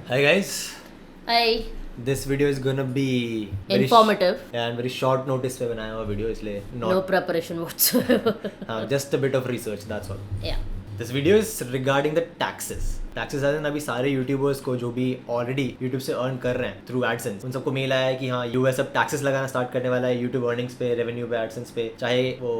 Hi guys, Hi. this video is gonna be very Informative. and very short notice पे बनाया हुआ video इसलिए No preparation whatsoever. just a bit of research, that's all. Yeah. This video is regarding the taxes. Taxes आए अभी सारे YouTubers को जो भी ऑलरेडी यूट्यूब से अर्न कर रहे हैं थ्रू एडसेंस, उन सबको मेल आया है कि हाँ यूएस अब टैक्सेस लगाना स्टार्ट करने वाला है यूट्यूब अर्निंग्स पे, रेवेन्यू पे, एडसेंस पे, चाहे वो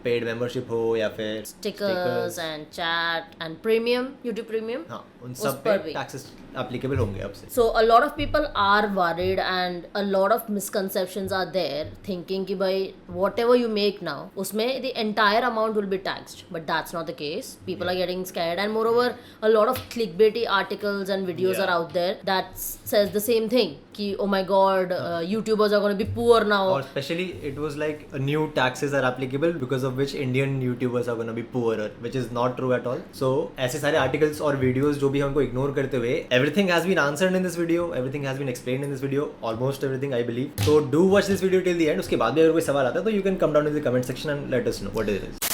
पेड मेंबरशिप हो या फिर Stickers and chat and premium, YouTube premium. हाँ उन उस सब पर पे भी। टैक्सेस एप्लीकेबल होंगे अब से. So a lot of people are worried and a lot of misconceptions are there thinking कि भाई whatever you make now उसमें the entire amount will be taxed, but that's not the case. People are getting scared and moreover a lot of clickbaity articles and videos Yeah. are out there that says the same thing कि oh my god YouTubers are going to be poor now. Or especially it was like new taxes are applicable because of which Indian YouTubers are gonna be poorer, which is not true at all. So ऐसे सारे articles और videos जो भी हमको ignore करते हुए everything has been answered in this video, everything has been explained in this video, almost everything I believe. So do watch this video till the end. उसके बाद भी अगर कोई सवाल आता है तो you can come down in the comment section and let us know what it is.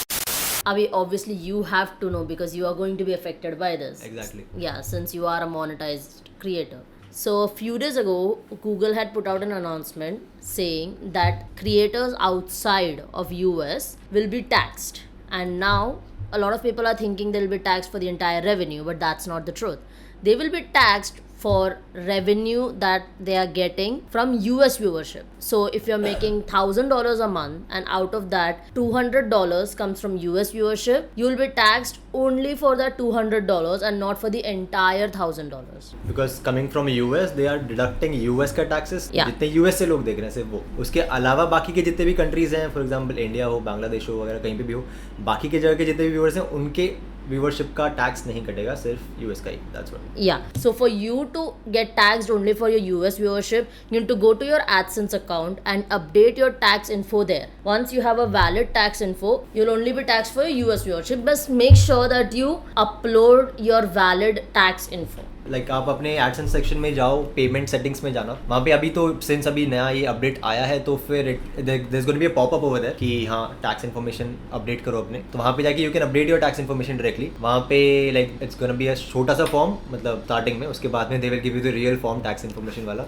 Avi, obviously you have to know because you are going to be affected by this. Exactly. Yeah, since you are a monetized creator. So a few days ago, Google had put out an announcement saying that creators outside of US will be taxed. And now a lot of people are thinking they'll be taxed for the entire revenue, but that's not the truth. They will be taxed for revenue that they are getting from US viewership. So if you're making $1,000 a month and out of that $200 comes from US viewership, you'll be taxed only for that $200 and not for the entire $1,000. Because coming from US, they are deducting US का taxes. Yeah. जितने US से लोग देख रहे हैं सिर्फ वो, उसके अलावा बाकी के जितने भी कंट्रीज हैं, फॉर एग्जांपल इंडिया हो, बांग्लादेश हो वगैरह कहीं पे भी हो, बाकी के जगह के जितने भी व्यूअर्स हैं उनके व्यूअरशिप का टैक्स नहीं कटेगा, सिर्फ यूएस का ही. That's what. Yeah. So for you to get taxed only for your US viewership, you need to go to your AdSense account and update your tax info there. Once you have a valid tax info, you'll only be taxed for your US viewership. But make sure that you upload your valid tax info. Like आप अपने AdSense section में जाओ, payment settings में जाना, वहाँ पे अभी तो सिंस अभी नया ये अपडेट आया है तो फिर there is gonna be a popup over there कि हाँ टैक्स इन्फॉर्मेशन अपडेट करो अपने, तो वहाँ पे जाके you can update your tax information directly. वहाँ पे like it's gonna be a छोटा सा फॉर्म, मतलब स्टार्टिंग में, उसके बाद में they will give you the real form tax information वाला.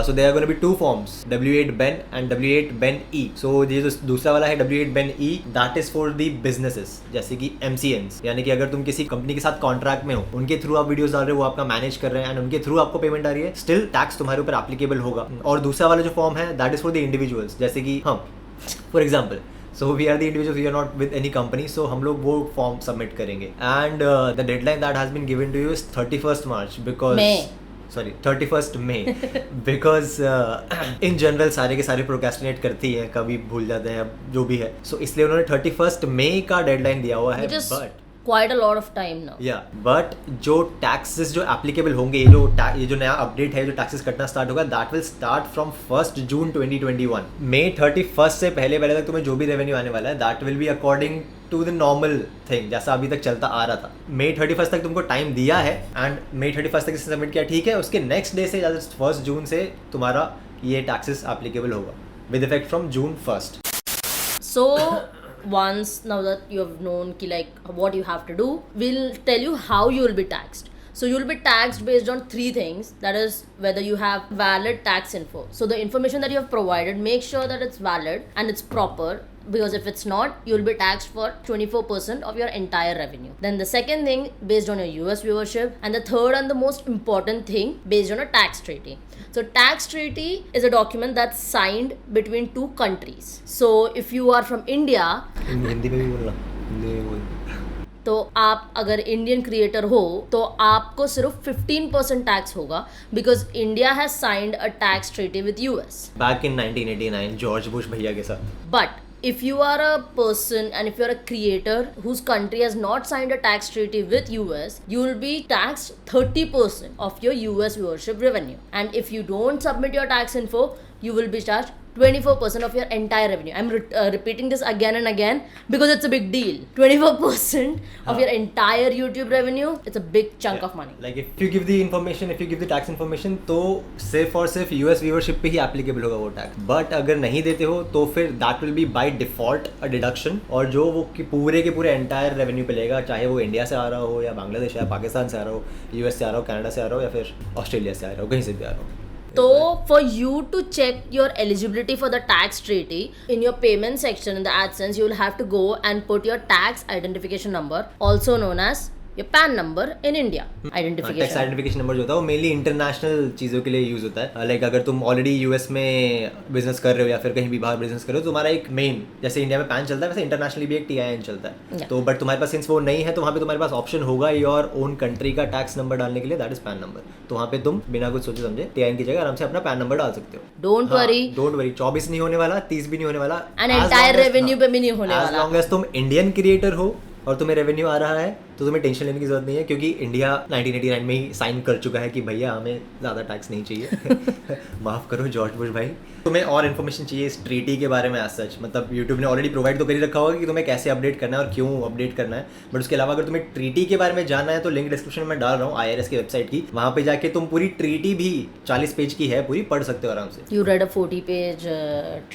So there are gonna be two forms, W8BEN and W8BEN-E. सो ये जो दूसरा वाला है W8BEN-E, that is for the businesses जैसे कि MCNs, यानी कि अगर तुम किसी कंपनी के साथ कॉन्ट्रैक्ट में हो, उनके थ्रू आप वीडियोस डाल रहे हो, वो आपका मैनेज कर रहे हैं एंड उनके थ्रू आपको पेमेंट आ रही है, स्टिल टैक्स तुम्हारे ऊपर एप्लीकेबल होगा. और दूसरा वाला जो फॉर्म है that is for the individuals, जैसे कि हम for example so we are the individuals, we are not with any company, so हम लोग वो फॉर्म सबमिट करेंगे and the deadline that has been given to you is 31st March because sorry 31st May because in general सारे के सारे procrastinate करती है, कभी भूल जाते हैं, जो भी है. सो इसलिए उन्होंने 31st May का डेडलाइन दिया हुआ है. But Quite a lot of time now. या बट जो टैक्सेस जो एप्लीकेबल होंगे, ये जो नया अपडेट है, जो टैक्सेस कटना स्टार्ट होगा, that will start from 1st June 2021. May 31st से पहले तक तुम्हें जो भी रेवेन्यू आने वाला है that will be according to the normal thing जैसा अभी तक चलता आ रहा था. May 31st तक तुमको टाइम दिया है एंड May 31st तक इसे सबमिट किया, ठीक है. उसके नेक्स्ट डे से 1st June से तुम्हारा ये टैक्सेस एप्लीकेबल होगा with effect from June 1st. So once now that you have known ki like what you have to do, we'll tell you how you will be taxed. So you'll be taxed based on three things, that is whether you have valid tax info. So the information that you have provided, make sure that it's valid and it's proper, because if it's not, you'll be taxed for 24% of your entire revenue. Then the second thing, based on your US viewership, and the third and the most important thing, based on a tax treaty. So tax treaty is a document that's signed between two countries. So if you are from India, Hindi में भी बोलना, हिंदी में बोल. तो आप अगर Indian creator हो तो आपको सिर्फ 15% टैक्स होगा, because India has signed a tax treaty with US back in 1989 George Bush भैया के साथ. But if you are a person and if you are a creator whose country has not signed a tax treaty with US, you will be taxed 30% of your US viewership revenue. And if you don't submit your tax info, you will be charged 24% of your entire revenue. I'm repeating this again and again because it's a big deal. 24% of your entire YouTube revenue, it's a big chunk of money. Like if you give the information, if you give the tax information, तो सिर्फ और सिर्फ US viewership पे ही applicable होगा वो tax. But अगर नहीं देते हो तो फिर that will be by default a deduction, और जो वो पूरे के पूरे entire revenue पे लेगा, चाहे वो इंडिया से आ रहा हो या बांग्लादेश या पाकिस्तान से आ रहा हो, US से आ रहा हो, कनाडा से आ रहा हो या फिर ऑस्ट्रेलिया से आ रहा हो, कहीं से भी आ रहा हो. So for you to check your eligibility for the tax treaty, in your payment section in the AdSense, you will have to go and put your tax identification number, also known as your PAN number in India. Identification. Tax identification number जो होता है वो mainly international चीज़ों के लिए use होता है. Like अगर तुम ऑलरेडी यूएस में बिजनेस कर रहे हो या फिर कहीं भी बाहर बिजनेस कर रहे हो, तो तुम्हारा एक मेन, जैसे इंडिया में पैन चलता है वैसे इंटरनेशनली भी एक TIN चलता है. तो बट तुम्हारे पास सिंस वो नहीं है तो वहाँ पे तुम्हारे पास ऑप्शन होगा योर ओन कंट्री का टैक्स नंबर डालने के लिए, दैट इज पैन नंबर. तो वहाँ पे तुम बिना कुछ सोचे समझे TIN की जगह आराम से अपना पैन नंबर डाल सकते हो. डोंट वरी, 24 नहीं होने वाला, 30 भी नहीं होने वाला, एंड एंटायर रेवेन्यू पे भी नहीं होने वाला. एज लॉन्ग एज तुम इंडियन क्रिएटर हो और तुम्हें रेवेन्यू आ रहा है तो तुम्हें टेंशन लेने की जरूरत नहीं है, क्योंकि इंडिया 1989 में ही साइन कर चुका है कि भैया हमें ज़्यादा टैक्स नहीं चाहिए. माफ़ करो जॉर्ज बुश भाई. तुम्हें और इन्फॉर्मेशन चाहिए इस ट्रीटी के बारे में एज सच, मतलब यूट्यूब ने ऑलरेडी प्रोवाइड तो कर ही रखा होगा कि तुम्हें कैसे अपडेट करना है और क्यों अपडेट करना है. बट उसके अलावा अगर तुम्हें ट्रीटी के बारे में जानना है तो लिंक डिस्क्रिप्शन में डाल रहा हूँ IRS की वेबसाइट की. वहाँ पे जाके तुम पूरी ट्रीटी भी 40 पेज की है, पूरी पढ़ सकते हो आराम से. You read a 40 page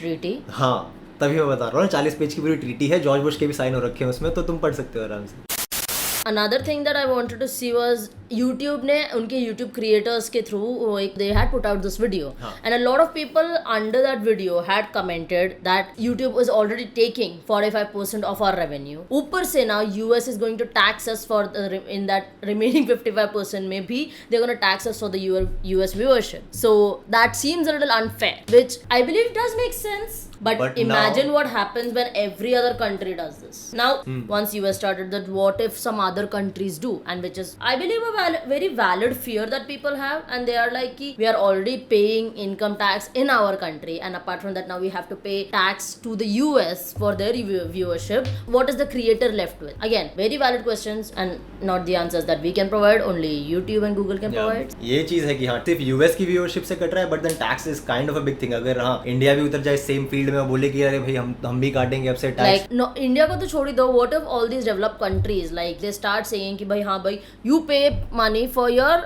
treaty? हाँ, तभी मैं बता रहा हूँ 40 पेज की पूरी ट्रीटी है, जॉर्ज बुश के भी साइन हो रखे हैं उसमें, तो तुम पढ़ सकते हो आराम से. Another thing that I wanted to see was YouTube ने उनके YouTube creators के through वो एक they had put out this video, and a lot of people under that video had commented that YouTube was already taking 45% of our revenue. ऊपर से now US is going to tax us for the in that remaining 55% में भी they're going to tax us for the US viewership. So that seems a little unfair, which I believe does make sense. But imagine what happens when every other country does this. Now, once US started that, what if some other countries do? And which is, I believe, a very valid fear that people have. And they are like, we are already paying income tax in our country. And apart from that, now we have to pay tax to the US for their viewership. What is the creator left with? Again, very valid questions and not the answers that we can provide. Only YouTube and Google can provide. ये चीज़ है कि हाँ सिर्फ US की viewership से cut रहा है, but then tax is kind of a big thing. अगर हाँ इंडिया भी उतर जाए सेम फील्ड में, बोले कि अरे भाई हम भी काटेंगे अब से टैक्स. लाइक नो, इंडिया को तो छोड़ ही दो. What if all these developed countries like they start saying कि भाई हाँ भाई you pay money for your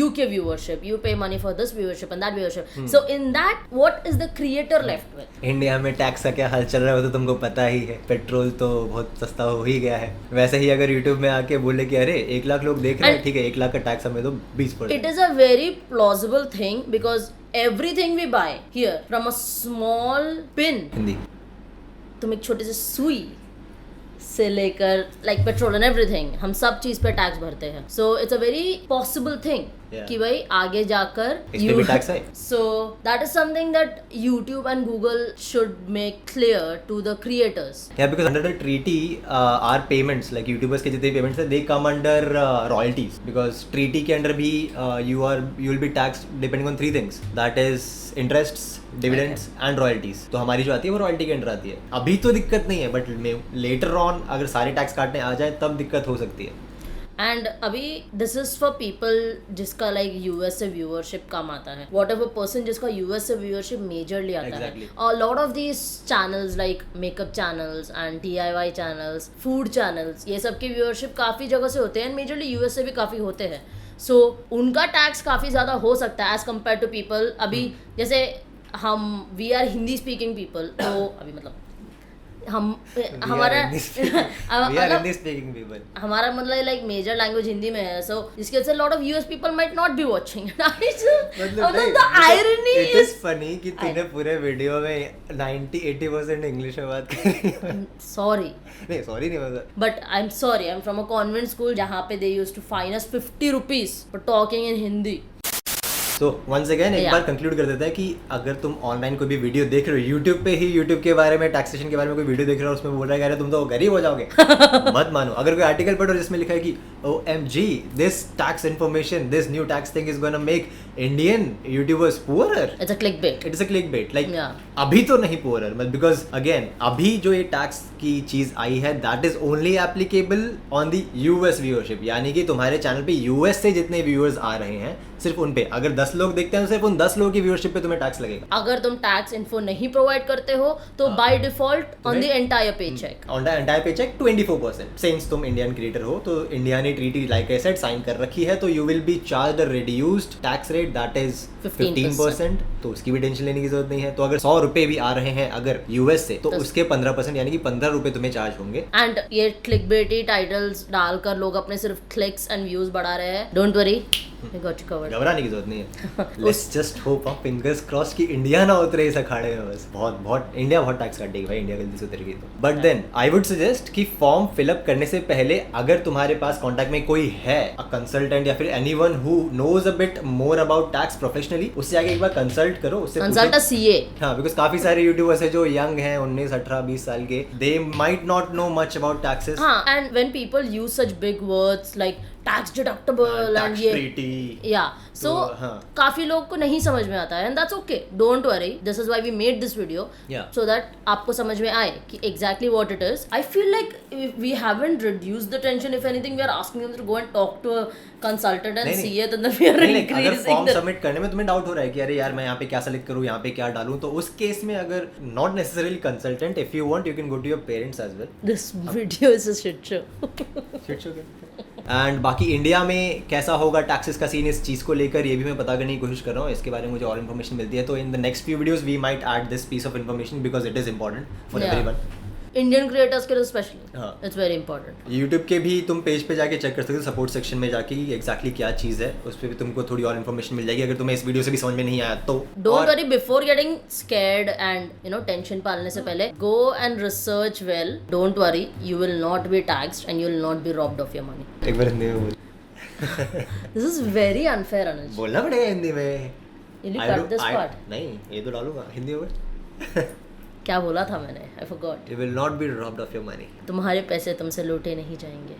UK viewership, you pay money for this viewership and that viewership. So in that what is the creator left with? India में tax का क्या हाल चल रहा है वो तो तुमको पता ही है. पेट्रोल तो बहुत सस्ता हो ही गया है. वैसे ही अगर यूट्यूब में आके बोले कि अरे 1 लाख लोग देख रहे हैं, ठीक है 1 लाख का टैक्स हमें दो 20%. It is a very plausible thing because everything we buy here, from a small pin, Hindi, तुम एक छोटे से सुई से लेकर लाइक पेट्रोल एंड एवरीथिंग, हम सब चीज पे टैक्स भरते हैं. So it's a very possible thing कि भाई आगे जाकर इसमें भी टैक्स है. So that is something that YouTube and Google should make clear to the creators. Yeah, because under the treaty, our payments, like YouTubers के जितने payments हैं, they come under royalties. Because treaty के अंदर भी you will be taxed depending on 3 things. That is interests, dividends and royalties. तो हमारी जो आती है वो रॉयल्टी के अंदर आती है. अभी तो दिक्कत नहीं है, बट later on अगर सारे टैक्स काटने आ जाए तब दिक्कत हो सकती है. एंड अभी दिस इज फॉर पीपल जिसका लाइक US से व्यूअरशिप कम आता है. वॉट एवर पर्सन जिसका US से व्यूअरशिप मेजरली आता है. और lot of these channels like makeup channels and DIY channels, food channels, ये सब की व्यूअरशिप काफ़ी जगह से होते हैं एंड मेजरली US से भी काफ़ी होते हैं. सो उनका टैक्स काफ़ी ज़्यादा हो सकता है एज कम्पेयर टू पीपल. अभी जैसे हम we are Hindi speaking people, तो अभी मतलब हम हमारा हमारा मतलब लाइक मेजर लैंग्वेज हिंदी में है. सो इसके वजह से lot of US people might not be watching. The irony is funny कि तूने पूरे वीडियो में 90-80% इंग्लिश में बात करी. सॉरी नहीं, सॉरी नहीं मतलब, but I am sorry. I am from a convent school जहाँ पे they used to fine us 50 rupees for talking in Hindi. तो वंस अगेन एक बार कंक्लूड कर देता है कि अगर तुम ऑनलाइन कोई भी वीडियो देख रहे हो, यूट्यूब पे ही यूट्यूब के बारे में, टैक्सेशन के बारे में कोई वीडियो देख रहे हो, उसमें बोल रहा है कि तुम तो गरीब हो जाओगे, मत मानो. अगर कोई आर्टिकल पढ़ो जिसमें लिखा है कि OMG, this tax information, this new tax thing is gonna make Indian YouTubers poorer. It's a clickbait. It is a clickbait. Like Yeah. अभी तो नहीं poorer, but because again अभी जो ये टैक्स की चीज आई है that is only applicable on the US viewership. यानी कि तुम्हारे चैनल पे US से जितने व्यूअर्स आ रहे हैं सिर्फ उन पे अगर 10 लोग देखते हैं तो सिर्फ उन 10 लोगों की व्यूअरशिप पे तुम्हें टैक्स लगेगा. अगर तुम टैक्स इन्फो नहीं प्रोवाइड करते हो तो by default on the entire paycheck. On the entire paycheck 24%. Since तुम इंडियन क्रिएटर हो तो इंडिया ने treaty like I said sign कर रखी है तो you will be charged a reduced tax rate that is 15%. तो उसकी भी टेंशन लेने की जरूरत नहीं है. तो अगर 100 रुपए भी आ रहे हैं अगर यूएस से तो उसके 15% यानी कि 15 रुपए तुम्हें चार्ज होंगे. एंड ये क्लिकबेटी टाइटल्स डालकर लोग अपने सिर्फ क्लिक्स एंड व्यूज बढ़ा रहे हैं. Don't worry, we got you covered. घबराने की जरूरत नहीं है. Let's just hope of fingers cross कि इंडिया ना उतरे इस अखाड़े में. बस बहुत इंडिया बहुत टैक्स काटेगी भाई. इंडिया गलती से उतरेगी तो. But then I would suggest कि फॉर्म फिलअप करने से पहले अगर तुम्हारे पास कॉन्टैक्ट में कोई है अ कंसल्टेंट या फिर anyone who knows a bit more about tax professionally उससे आगे एक बार कंसल्ट करो. उससे कंसल्ट अ सीए. हाँ, बिकॉज काफी सारे यूट्यूबर्स है जो यंग हैं 19, 18, 20 साल के. They might not know much about taxes. हाँ, and when people use such big words like tax deductible and ये या सो काफी लोग को नहीं समझ में आता है and that's okay. Don't worry, this is why we made this video so that आपको समझ में आए कि exactly what it is. I feel like we haven't reduced the tension. If anything we are asking them to go and talk to a consultant and see it and we are अगर form submit करने में तुम्हें doubt हो रहा है कि अरे यार मैं यहाँ पे क्या सेलेक्ट करूँ, यहाँ पे क्या डालूं, तो उस केस में अगर not necessarily consultant, if you want you can go to your parents as well. This video is a shit show. And बाकी इंडिया में कैसा होगा टैक्सेस का सीन इस चीज़ को लेकर ये भी मैं पता करने की कोशिश कर रहा हूँ. इसके बारे में मुझे और इन्फॉर्मेशन मिलती है तो in the next few videos we might add this piece of information because it is important for everyone. Indian creators के लिए स्पेशली हाँ. It's very important. यूट्यूब के भी तुम पेज पे जाके चेक कर सकते हो सपोर्ट सेक्शन में जाके एग्जैक्टली क्या चीज़ है. उस पर भी तुमको थोड़ी और इन्फॉर्मेशन मिल जाएगी अगर तुम्हें इस वीडियो से भी समझ में नहीं आया तो. Don't worry, before getting scared and you know tension पालने से पहले go and research well. Don't worry, you will not be taxed and you will not be robbed of your money. एक बार हिंदी में बोल. दिस इज वेरी अनफेयर अनुज. बोलना पड़ेगा हिंदी में. Will you cut this part? नहीं, ये तो डालूंगा हिंदी में. क्या बोला था मैंने? I forgot. You will not be robbed of your money. तुम्हारे पैसे तुमसे लूटे नहीं जाएंगे.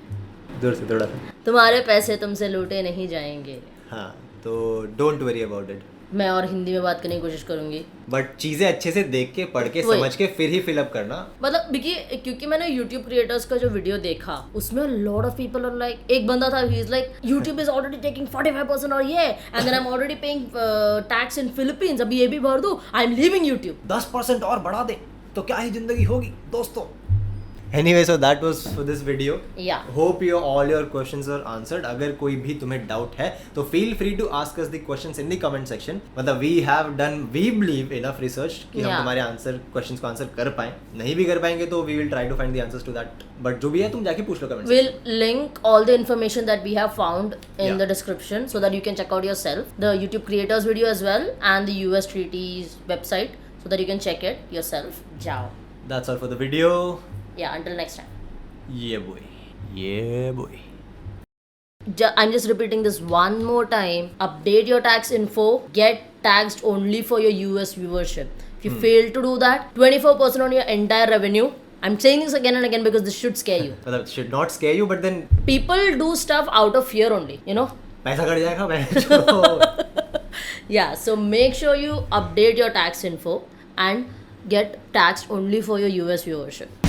दूर से थोड़ा सा. तुम्हारे पैसे तुमसे लूटे नहीं जाएंगे. हाँ, तो डोंट वरी अबाउट इट. मैं और हिंदी में बात करने की कोशिश करूंगी. बट चीजें अच्छे से देख के पढ़ के समझ के फिर ही फिल अप करना. मतलब क्योंकि मैंने YouTube क्रिएटर्स का जो वीडियो देखा उसमें lot of people are like, एक बंदा था he is like YouTube is already taking 45% और ये and then I am already paying tax in Philippines, अभी ये भी भर दूं, आई एम लीविंग YouTube. 10% और बढ़ा दे तो क्या ही जिंदगी होगी दोस्तों. Anyway, so that was for this video. Yeah. Hope all your questions are answered. अगर कोई भी तुम्हें डाउट है तो feel free to ask us the questions in the comment section. मतलब we believe enough research कि हम तुम्हारे questions को आंसर कर पाएं. नहीं भी कर पाएंगे तो we will try to find the answers to that. But जो भी है तुम जाके पूछ लो comment section. We'll link all the information that we have found in the description so that you can check out yourself. The YouTube creators video as well and the US treaties website so that you can check it yourself. Ciao. That's all for the video. Yeah, until next time. Yeah, boy. Yeah, boy. I'm just repeating this one more time. Update your tax info. Get taxed only for your US viewership. If you fail to do that, 24% on your entire revenue. I'm saying this again and again because this should scare you. It should not scare you, but then people do stuff out of fear only, you know. पैसा cut जाएगा मैं. Yeah, so make sure you update your tax info and get taxed only for your US viewership.